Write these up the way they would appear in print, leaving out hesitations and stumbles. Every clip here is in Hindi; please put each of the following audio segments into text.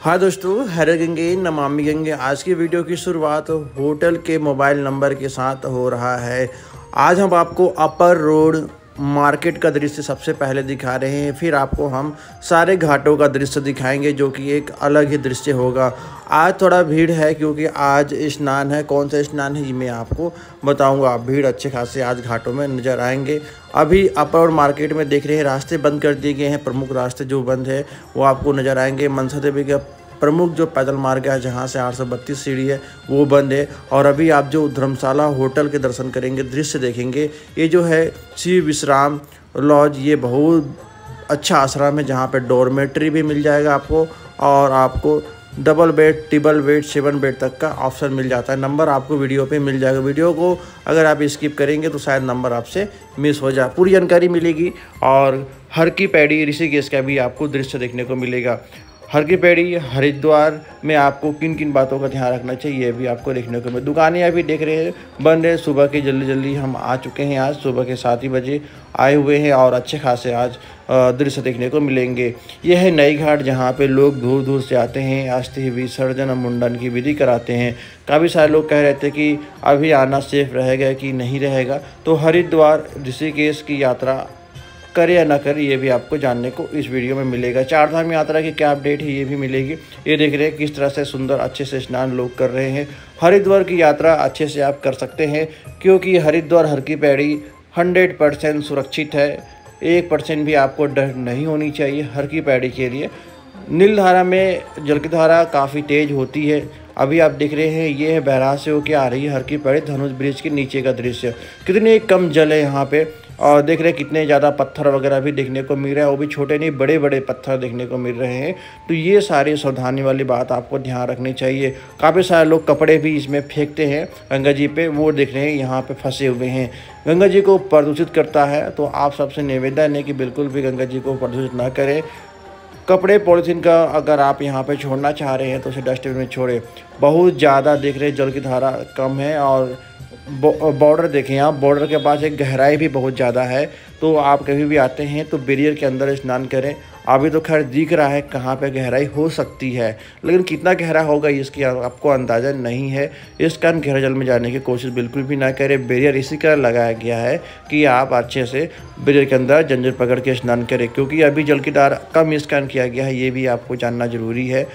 हाँ दोस्तों, हर गंगे नमामि गंगे। आज की वीडियो की शुरुआत होटल के मोबाइल नंबर के साथ हो रहा है। आज हम आपको अपर रोड मार्केट का दृश्य सबसे पहले दिखा रहे हैं, फिर आपको हम सारे घाटों का दृश्य दिखाएंगे जो कि एक अलग ही दृश्य होगा। आज थोड़ा भीड़ है क्योंकि आज स्नान है। कौन सा स्नान है ये मैं आपको बताऊंगा। भीड़ अच्छे खासे आज घाटों में नज़र आएंगे। अभी अपर मार्केट में देख रहे हैं रास्ते बंद कर दिए गए हैं। प्रमुख रास्ते जो बंद है वो आपको नज़र आएंगे। मनसा देवी का प्रमुख जो पैदल मार्ग है जहाँ से 832 सीढ़ी है वो बंद है। और अभी आप जो धर्मशाला होटल के दर्शन करेंगे, दृश्य देखेंगे, ये जो है शिव विश्राम लॉज, ये बहुत अच्छा आश्रम है जहाँ पे डॉर्मेट्री भी मिल जाएगा आपको, और आपको double bed, triple bed, 7 bed तक का ऑप्शन मिल जाता है। नंबर आपको वीडियो पे मिल जाएगा। वीडियो को अगर आप स्किप करेंगे तो शायद नंबर आपसे मिस हो जाए। पूरी जानकारी मिलेगी। और हर की पैड़ी ऋषिकेश का भी आपको दृश्य देखने को मिलेगा। हर की पैड़ी हरिद्वार में आपको किन किन बातों का ध्यान रखना चाहिए ये भी आपको देखने को मिले। दुकानें अभी देख रहे हैं बंद है। सुबह की जल्दी हम आ चुके हैं। आज सुबह के 7 ही बजे आए हुए हैं और अच्छे खासे आज दृश्य देखने को मिलेंगे। यह है नई घाट जहाँ पे लोग दूर दूर से आते हैं, अस्थि विसर्जन और मुंडन की विधि कराते हैं। काफ़ी सारे लोग कह रहे थे कि अभी आना सेफ रहेगा कि नहीं रहेगा। तो हरिद्वार ऋषिकेश की यात्रा करे या ना करे ये भी आपको जानने को इस वीडियो में मिलेगा। चारधाम यात्रा की क्या अपडेट है ये भी मिलेगी। ये देख रहे हैं किस तरह से सुंदर अच्छे से स्नान लोग कर रहे हैं। हरिद्वार की यात्रा अच्छे से आप कर सकते हैं क्योंकि हरिद्वार हर की पैड़ी 100% सुरक्षित है। 1% भी आपको डर नहीं होनी चाहिए हर की पैड़ी के लिए। नीलधारा में जल की धारा काफ़ी तेज होती है। अभी आप देख रहे हैं ये है बैराज से होकर आ रही है हर की पैड़ी। धनुष ब्रिज के नीचे का दृश्य, कितने कम जल है यहाँ पे। और देख रहे हैं कितने ज़्यादा पत्थर वगैरह भी देखने को मिल रहा है। वो भी छोटे नहीं, बड़े बड़े पत्थर देखने को मिल रहे हैं। तो ये सारी सावधानी वाली बात आपको ध्यान रखनी चाहिए। काफ़ी सारे लोग कपड़े भी इसमें फेंकते हैं गंगा जी पे, वो देख रहे हैं यहाँ पे फंसे हुए हैं। गंगा जी को प्रदूषित करता है। तो आप सबसे निवेदन है कि बिल्कुल भी गंगा जी को प्रदूषित ना करें। कपड़े पॉलीथीन का अगर आप यहाँ पे छोड़ना चाह रहे हैं तो उसे डस्टबिन में छोड़ें। बहुत ज़्यादा देख रहे हैं जल की धारा कम है। और बॉर्डर देखें आप, बॉर्डर के पास एक गहराई भी बहुत ज़्यादा है। तो आप कभी भी आते हैं तो बैरियर के अंदर स्नान करें। अभी तो खैर दिख रहा है कहाँ पे गहराई हो सकती है, लेकिन कितना गहरा होगा इसकी आपको अंदाज़ा नहीं है। इस कारण गहरे जल में जाने की कोशिश बिल्कुल भी ना करें। बैरियर इसी कारण लगाया गया है कि आप अच्छे से बैरियर के अंदर जंजीर पकड़ के स्नान करें, क्योंकि अभी जल की धारा कम इस कारण किया गया है। ये भी आपको जानना जरूरी है।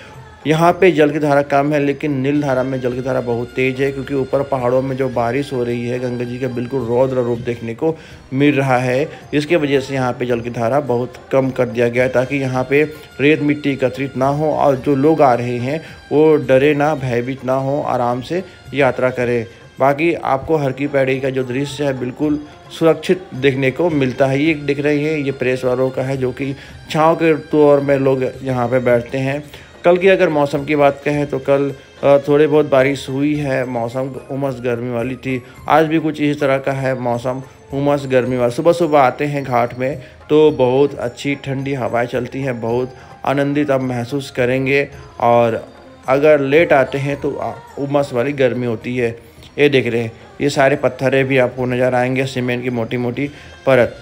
यहाँ पे जल की धारा कम है लेकिन नील धारा में जल की धारा बहुत तेज़ है, क्योंकि ऊपर पहाड़ों में जो बारिश हो रही है गंगा जी का बिल्कुल रौद्र रूप देखने को मिल रहा है। इसके वजह से यहाँ पे जल की धारा बहुत कम कर दिया गया है ताकि यहाँ पे रेत मिट्टी एकत्रित ना हो और जो लोग आ रहे हैं वो डरे ना, भयभीत ना हो, आराम से यात्रा करें। बाकी आपको हर की पैड़ी का जो दृश्य है बिल्कुल सुरक्षित देखने को मिलता है। ये देख रहे हैं ये प्रेस वालों का है जो कि छाँव के तौर में लोग यहाँ पे बैठते हैं। कल की अगर मौसम की बात कहें तो कल थोड़ी बहुत बारिश हुई है। मौसम उमस गर्मी वाली थी। आज भी कुछ इस तरह का है मौसम, उमस गर्मी वाला। सुबह सुबह आते हैं घाट में तो बहुत अच्छी ठंडी हवाएं चलती हैं, बहुत आनंदित आप महसूस करेंगे। और अगर लेट आते हैं तो उमस वाली गर्मी होती है। ये देख रहे हैं ये सारे पत्थरें भी आपको नज़र आएंगे, सीमेंट की मोटी मोटी परत।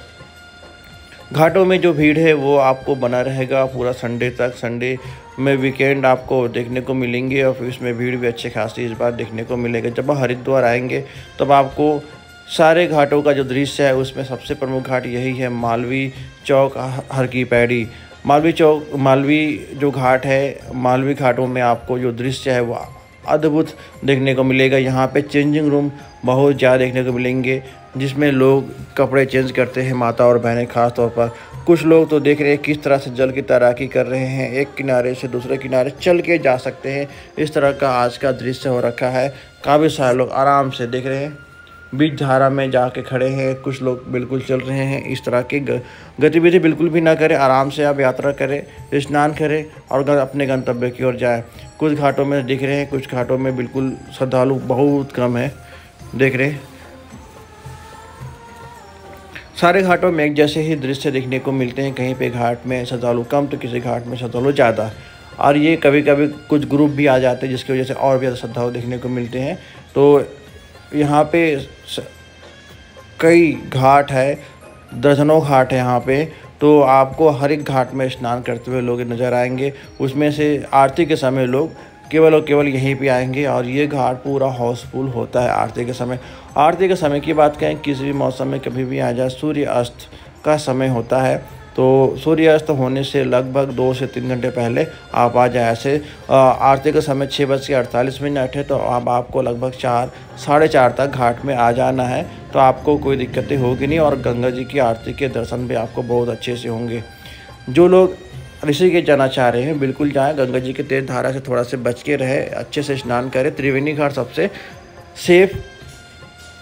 घाटों में जो भीड़ है वो आपको बना रहेगा पूरा संडे तक। संडे में वीकेंड आपको देखने को मिलेंगे और फिर इसमें भीड़ भी अच्छे खासी इस बार देखने को मिलेगा। जब आप हरिद्वार आएंगे तब आपको सारे घाटों का जो दृश्य है उसमें सबसे प्रमुख घाट यही है, मालवी चौक हर की पैड़ी। मालवी चौक, मालवी जो घाट है, मालवी घाटों में आपको जो दृश्य है वो अद्भुत देखने को मिलेगा। यहाँ पे चेंजिंग रूम बहुत ज़्यादा देखने को मिलेंगे जिसमें लोग कपड़े चेंज करते हैं, माता और बहनें खास तौर पर। कुछ लोग तो देख रहे हैं किस तरह से जल की तैराकी कर रहे हैं, एक किनारे से दूसरे किनारे चल के जा सकते हैं। इस तरह का आज का दृश्य हो रखा है। काफ़ी सारे लोग आराम से देख रहे हैं, बीच धारा में जाके खड़े हैं। कुछ लोग बिल्कुल चल रहे हैं। इस तरह की गतिविधि बिल्कुल भी ना करें। आराम से आप यात्रा करें, स्नान करें और अपने गंतव्य की ओर जाएं। कुछ घाटों में दिख रहे हैं, कुछ घाटों में बिल्कुल श्रद्धालु बहुत कम है। देख रहे हैं सारे घाटों में एक जैसे ही दृश्य देखने को मिलते हैं। कहीं पे घाट में श्रद्धालु कम तो किसी घाट में श्रद्धालु ज़्यादा। और ये कभी कभी कुछ ग्रुप भी आ जाते हैं जिसकी वजह से और भी ज़्यादा श्रद्धालु देखने को मिलते हैं। तो यहाँ पे कई घाट है, दर्जनों घाट है यहाँ पे। तो आपको हर एक घाट में स्नान करते हुए लोग नज़र आएंगे। उसमें से आरती के समय लोग केवल और केवल यहीं पे आएंगे और ये घाट पूरा हाउसफुल होता है आरती के समय। आरती के समय की बात करें, किसी भी मौसम में कभी भी आ जाए, सूर्य अस्त का समय होता है, तो सूर्य अस्त होने से लगभग 2 से 3 घंटे पहले आप आ जाए। ऐसे आरती का समय 6:48 है, तो अब आपको लगभग 4 साढ़े 4 तक घाट में आ जाना है, तो आपको कोई दिक्कतें होगी नहीं और गंगा जी की आरती के दर्शन भी आपको बहुत अच्छे से होंगे। जो लोग ऋषिकेश जाना चाह रहे हैं बिल्कुल जाएं, गंगा जी के तेज धारा से थोड़ा से बच के रहे, अच्छे से स्नान करें। त्रिवेणी घाट सबसे सेफ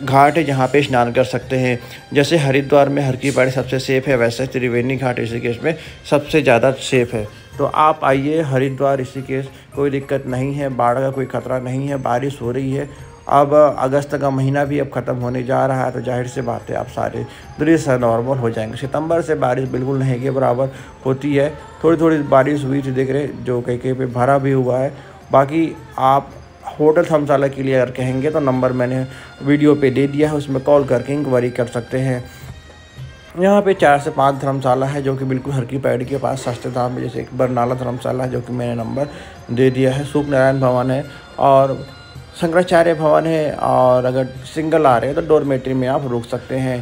घाट है जहाँ पे स्नान कर सकते हैं। जैसे हरिद्वार में हर की पैड़ी सबसे सेफ है, वैसे त्रिवेणी घाट ऋषिकेश में सबसे ज़्यादा सेफ है। तो आप आइए हरिद्वार ऋषिकेश, कोई दिक्कत नहीं है, बाढ़ का कोई खतरा नहीं है। बारिश हो रही है, अब अगस्त का महीना भी अब ख़त्म होने जा रहा है, तो जाहिर सी बात है आप सारे दृश्य नॉर्मल हो जाएंगे। सितंबर से बारिश बिल्कुल नहीं के बराबर होती है, थोड़ी थोड़ी बारिश हुई थी देख रहे, जो कहीं कहीं पे भरा भी हुआ है। बाकी आप होटल धर्मशाला के लिए अगर कहेंगे तो नंबर मैंने वीडियो पे दे दिया है, उसमें कॉल करके इंक्वायरी कर सकते हैं। यहाँ पे 4 से 5 धर्मशाला है जो कि बिल्कुल हर की पैड़ी के पास सस्ते दाम में, जैसे एक बरनाला धर्मशाला है जो कि मैंने नंबर दे दिया है, सुख नारायण भवन है और शंकराचार्य भवन है। और अगर सिंगल आ रहे हैं तो डोरमेट्री में आप रुक सकते हैं।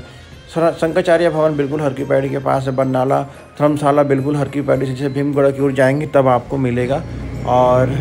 शंकराचार्य भवन बिल्कुल हर की पैड़ी के पास है। बरनाला धर्मशाला बिल्कुल हर की पैड़ी से जैसे भीमगढ़ की ओर जाएंगे तब आपको मिलेगा और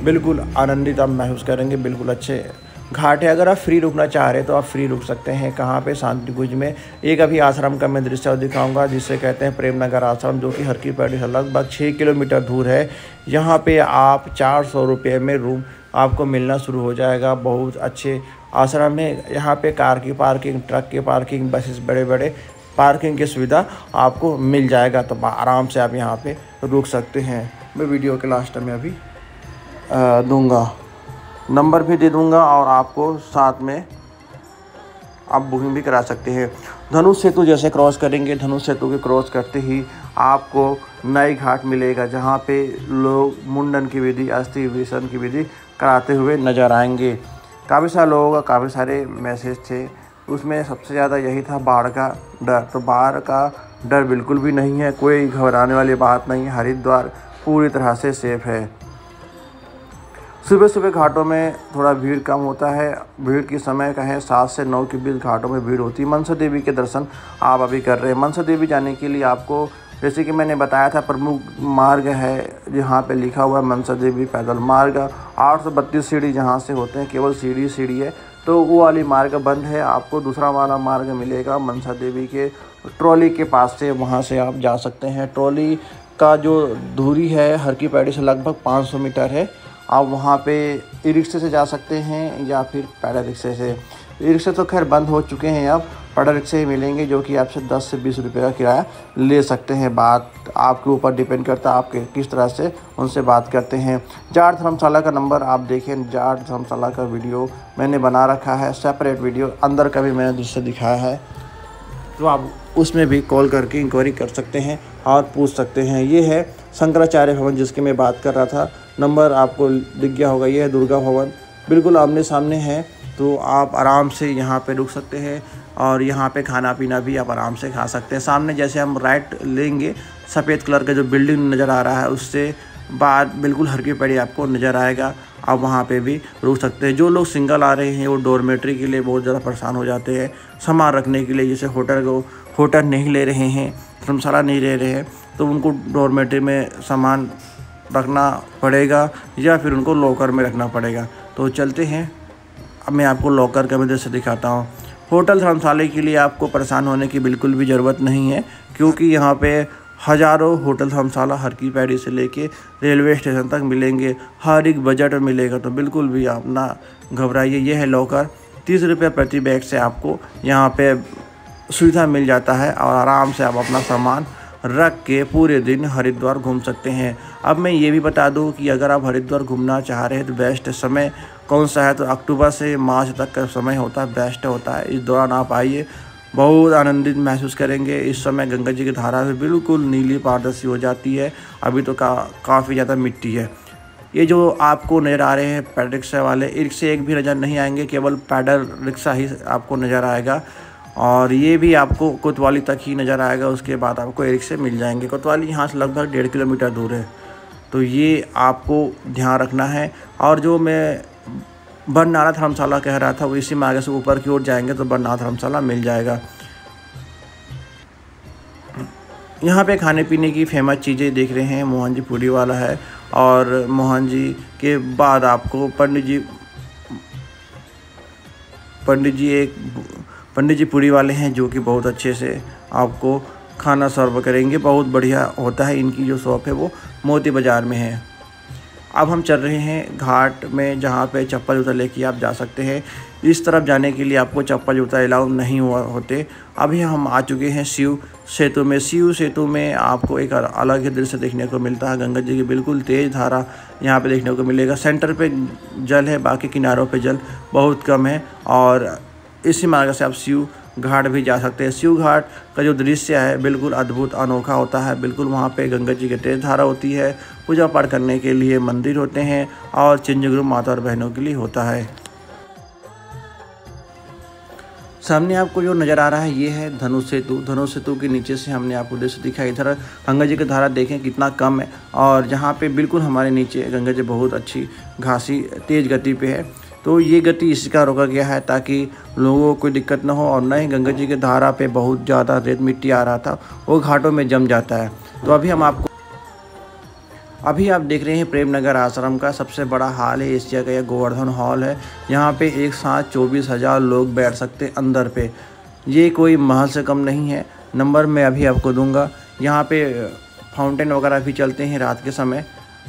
बिल्कुल आनंदित आप महसूस करेंगे। बिल्कुल अच्छे घाट है। अगर आप फ्री रुकना चाह रहे हैं तो आप फ्री रुक सकते हैं। कहाँ पे? शांति कुंज में। एक अभी आश्रम का मैं दृश्य दिखाऊंगा जिसे कहते हैं प्रेमनगर आश्रम, जो कि हर की पैड़ी से लगभग 6 किलोमीटर दूर है। यहाँ पे आप 400 रुपये में रूम आपको मिलना शुरू हो जाएगा। बहुत अच्छे आश्रम है। यहाँ पे कार की पार्किंग, ट्रक की पार्किंग, बसेस बड़े बड़े पार्किंग की सुविधा आपको मिल जाएगा, तो आराम से आप यहाँ पे रुक सकते हैं। मैं वीडियो के लास्ट में अभी दूंगा, नंबर भी दे दूंगा और आपको साथ में आप बुकिंग भी करा सकते हैं। धनुष सेतु जैसे क्रॉस करेंगे, धनुष सेतु के क्रॉस करते ही आपको नई घाट मिलेगा जहाँ पे लोग मुंडन की विधि, अस्थि विसर्जन की विधि कराते हुए नजर आएंगे। काफ़ी सारे लोगों का काफ़ी सारे मैसेज थे, उसमें सबसे ज़्यादा यही था बाढ़ का डर। तो बाढ़ का डर बिल्कुल भी नहीं है, कोई घबराने वाली बात नहीं है। हरिद्वार पूरी तरह से सेफ है। सुबह सुबह घाटों में थोड़ा भीड़ कम होता है। भीड़ की समय कहें 7 से 9 के बीच घाटों में भीड़ होती है। मनसा देवी के दर्शन आप अभी कर रहे हैं। मनसा देवी जाने के लिए आपको, जैसे कि मैंने बताया था, प्रमुख मार्ग है जहाँ पे लिखा हुआ है मनसा देवी पैदल मार्ग। 832 सीढ़ी जहाँ से होते हैं, केवल सीढ़ी है, तो वो वाली मार्ग बंद है। आपको दूसरा वाला मार्ग मिलेगा मनसा देवी के ट्रॉली के पास से, वहाँ से आप जा सकते हैं। ट्रॉली का जो दूरी है हर की पैड़ी से लगभग 500 मीटर है। आप वहाँ पे ई रिक्शे से जा सकते हैं या फिर पैडल रिक्शे से। ई रिक्शे तो खैर बंद हो चुके हैं, अब पैडल रिक्शे ही मिलेंगे जो कि आपसे 10 से 20 रुपये का किराया ले सकते हैं। बात आपके ऊपर डिपेंड करता है आप किस तरह से उनसे बात करते हैं। जाट धर्मशाला का नंबर आप देखें, जाट धर्मशाला का वीडियो मैंने बना रखा है, सेपरेट वीडियो, अंदर का भी मैंने दृश्य दिखाया है, तो आप उसमें भी कॉल करके इंक्वायरी कर सकते हैं और पूछ सकते हैं। ये है शंकराचार्य भवन जिसकी मैं बात कर रहा था, नंबर आपको दिख गया होगा। ये है दुर्गा भवन, बिल्कुल आमने सामने है, तो आप आराम से यहाँ पे रुक सकते हैं और यहाँ पे खाना पीना भी आप आराम से खा सकते हैं। सामने जैसे हम राइट लेंगे, सफ़ेद कलर का जो बिल्डिंग नज़र आ रहा है उससे बाद बिल्कुल हर की पैड़ी आपको नज़र आएगा। आप वहाँ पे भी रुक सकते हैं। जो लोग सिंगल आ रहे हैं वो डॉर्मेट्री के लिए बहुत ज़्यादा परेशान हो जाते हैं, सामान रखने के लिए। जैसे होटल नहीं ले रहे हैं, धर्मशाला नहीं ले रहे हैं, तो उनको डॉर्मेट्री में सामान रखना पड़ेगा या फिर उनको लॉकर में रखना पड़ेगा। तो चलते हैं, अब मैं आपको लॉकर का भी दृश्य दिखाता हूँ। होटल धर्मशाला के लिए आपको परेशान होने की बिल्कुल भी ज़रूरत नहीं है, क्योंकि यहाँ पे हज़ारों होटल धर्मशाला हर की पैड़ी से लेके रेलवे स्टेशन तक मिलेंगे, हर एक बजट में मिलेगा, तो बिल्कुल भी आप ना घबराइए। ये है लॉकर, 30 रुपये प्रति बैग से आपको यहाँ पे सुविधा मिल जाता है और आराम से आप अपना सामान रख के पूरे दिन हरिद्वार घूम सकते हैं। अब मैं ये भी बता दूं कि अगर आप हरिद्वार घूमना चाह रहे हैं तो बेस्ट समय कौन सा है, तो अक्टूबर से मार्च तक का समय होता है, बेस्ट होता है। इस दौरान आप आइए, बहुत आनंदित महसूस करेंगे। इस समय गंगा जी की धारा से बिल्कुल नीली पारदर्शी हो जाती है। अभी तो काफ़ी ज़्यादा मिट्टी है। ये जो आपको नज़र आ रहे हैं पैडल रिक्शा वाले, ई रिक्शे एक भी नज़र नहीं आएंगे, केवल पैडल रिक्शा ही आपको नज़र आएगा। और ये भी आपको कोतवाली तक ही नज़र आएगा। उसके बाद आपको ई रिक्शे मिल जाएंगे। कोतवाली यहाँ से लगभग 1.5 किलोमीटर दूर है, तो ये आपको ध्यान रखना है। और जो मैं बरनाला धर्मशाला कह रहा था, वो इसी में आगे से ऊपर की ओर जाएंगे तो बरनाला धर्मशाला मिल जाएगा। यहाँ पे खाने पीने की फेमस चीज़ें देख रहे हैं, मोहन जी पूड़ी वाला है। और मोहन जी के बाद आपको पंडित जी पूड़ी वाले हैं, जो कि बहुत अच्छे से आपको खाना सर्व करेंगे। बहुत बढ़िया होता है। इनकी जो शॉप है वो मोती बाज़ार में है। अब हम चल रहे हैं घाट में, जहाँ पे चप्पल जूता लेके आप जा सकते हैं। इस तरफ जाने के लिए आपको चप्पल जूता अलाउ नहीं होते। अभी हम आ चुके हैं शिव सेतु में। शिव सेतु में आपको एक अलग ही दृश्य देखने को मिलता है। गंगा जी की बिल्कुल तेज़ धारा यहाँ पे देखने को मिलेगा। सेंटर पे जल है, बाकी किनारों पे जल बहुत कम है। और इसी मार्ग से आप शिव घाट भी जा सकते हैं। शिव घाट का जो दृश्य है बिल्कुल अद्भुत अनोखा होता है। बिल्कुल वहाँ पे गंगा जी की तेज धारा होती है। पूजा पाठ करने के लिए मंदिर होते हैं और चिंजगुरु माता और बहनों के लिए होता है। सामने आपको जो नज़र आ रहा है ये है धनुष सेतु। धनुष सेतु के नीचे से हमने आपको दृश्य दिखाई। इधर गंगा जी की धारा देखें कितना कम है, और जहाँ पे बिल्कुल हमारे नीचे गंगा जी बहुत अच्छी घासी तेज़ गति पे है। तो ये गति इसका रोका गया है ताकि लोगों को कोई दिक्कत ना हो। और न ही गंगा जी की धारा पे बहुत ज़्यादा रेत मिट्टी आ रहा था, वो घाटों में जम जाता है। तो अभी आप देख रहे हैं प्रेमनगर आश्रम का सबसे बड़ा हॉल है एशिया का, यह गोवर्धन हॉल है। यहाँ पे एक साथ 24,000 लोग बैठ सकते अंदर पे। ये कोई महल से कम नहीं है। नंबर मैं अभी आपको दूंगा। यहाँ पे फाउंटेन वगैरह भी चलते हैं रात के समय,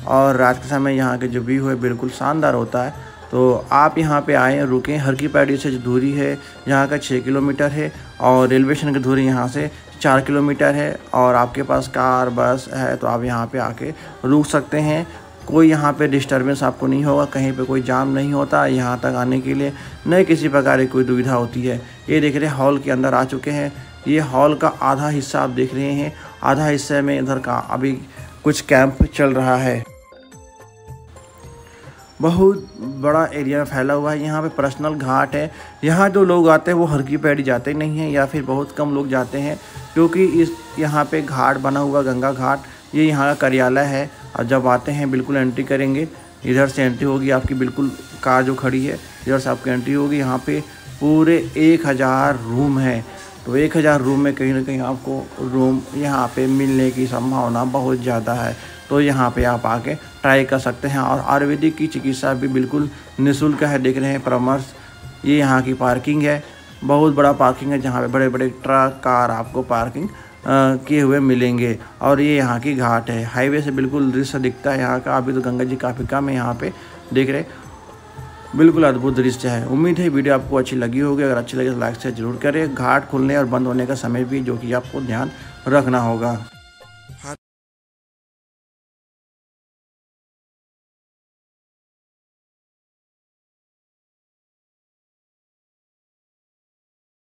और रात के समय यहाँ के जो व्यू है बिल्कुल शानदार होता है। तो आप यहाँ पे आएँ, रुकें। हर की पैड़ी से जो दूरी है यहाँ का 6 किलोमीटर है, और रेलवे स्टेशन की दूरी यहाँ से 4 किलोमीटर है। और आपके पास कार बस है तो आप यहाँ पे आके रुक सकते हैं। कोई यहाँ पे डिस्टर्बेंस आपको नहीं होगा, कहीं पे कोई जाम नहीं होता। यहाँ तक आने के लिए न किसी प्रकार की कोई दुविधा होती है। ये देख रहे हैं हॉल के अंदर आ चुके हैं। ये हॉल का आधा हिस्सा आप देख रहे हैं। आधा हिस्से में इधर का अभी कुछ कैंप चल रहा है। बहुत बड़ा एरिया फैला हुआ है। यहाँ पे पर्सनल घाट है। यहाँ जो लोग आते हैं वो हर की पैड़ी जाते नहीं हैं, या फिर बहुत कम लोग जाते हैं, क्योंकि यहाँ पे घाट बना हुआ गंगा घाट, ये यहाँ का कार्यालय है। और जब आते हैं बिल्कुल एंट्री करेंगे, इधर से एंट्री होगी आपकी, बिल्कुल कार जो खड़ी है इधर से आपकी एंट्री होगी। यहाँ पे पूरे 1000 रूम है। तो 1000 रूम में कहीं ना कहीं आपको रूम यहाँ पे मिलने की संभावना बहुत ज़्यादा है। तो यहाँ पे आप आके ट्राई कर सकते हैं। और आयुर्वेदिक की चिकित्सा भी बिल्कुल निःशुल्क है। देख रहे हैं परामर्श। ये यहाँ की पार्किंग है, बहुत बड़ा पार्किंग है, जहाँ पे बड़े बड़े ट्रक कार आपको पार्किंग किए हुए मिलेंगे। और ये यहाँ की घाट है, हाईवे से बिल्कुल दृश्य दिखता है यहाँ का। अभी तो गंगा जी काफ़ी कम है यहाँ पे, देख रहे, बिल्कुल अद्भुत दृश्य है। उम्मीद है वीडियो आपको अच्छी लगी होगी। अगर अच्छी लगे तो लाइक शेयर जरूर करें। घाट खुलने और बंद होने का समय भी जो कि आपको ध्यान रखना होगा। हाथ